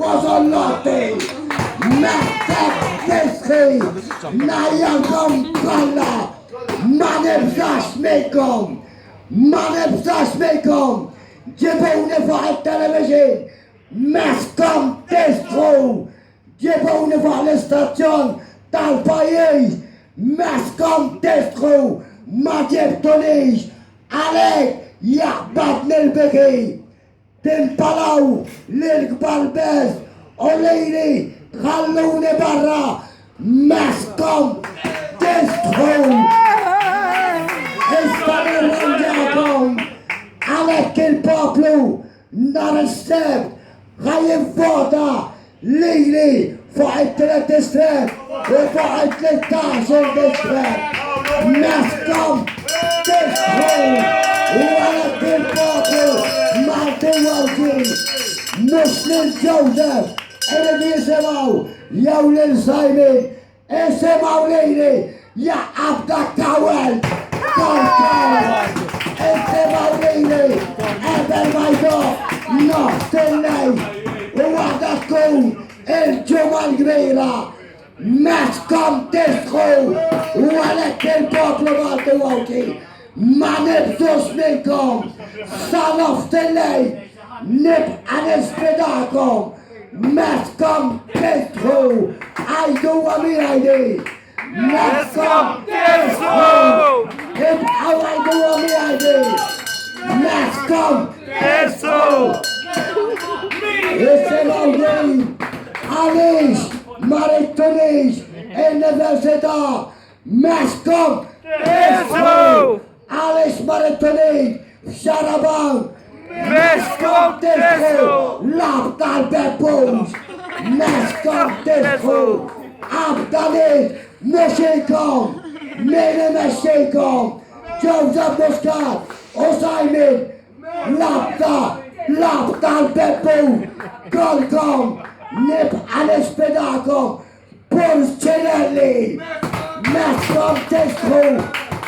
Bozolotti, Mektab Destri, Nayagam Kalla, Manebzash Mekom, Jibone for a television, Mascom Destro, Jibone for the station, Talpaye, Mascom Destro, Majeb Tonish, Alec, Yakbat Nelbegi. Tim Palau, Lilk Balbez, O'Leary, Khalloune Barra, Mascom, Destro, Estado Ranjacom, Alec El Poplo, Naraseb, Ryan Forda, Lili, Fight the District, Fight the Tasha District, Mascom, Destro, Alec El Poplo, Muslim Joseph, Eleni Semau, Yaulin Simon, Esemau Lady, Ya Abda Kawel, Kawel, Esemau Lady, Ebel Maido, Nostelay, Uwadakoun, El Jumal Grela, Mascom Destro, Walek El Poplo Matewauki, Maneb Zosmekom, Son of Telay, Nip Anespedakom, Mascom Destro, I do what I do. Mascom Destro, Nip how I do what I do. Mascom Destro, it's about game. Alish, Maritonish, Universita, Mascom Destro. Alice Maritoni, Sharabang, Mascom Destro, Laptal Bepos, Mascom Destro, Abdalit, Meshekom, Mene Meshekom, Joseph Muscat, Osaimin, Laptal Bepos, Golcom, Nip Anespedakom, Pons Chenelli, Mascom Destro,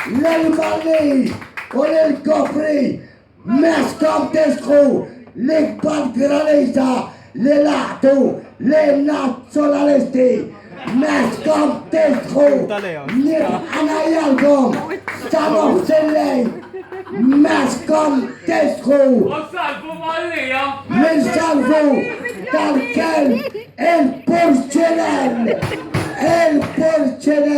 L'Albanie, Olel Gofri, Mascom Destro, l'Ekpat Granita, l'Elato, les Nationalisti, Mascom Destro, Nip Anayalgom, Son of Selay, Mascom Destro, Salvo, Dalkel, El Porchelel, El Porchelel.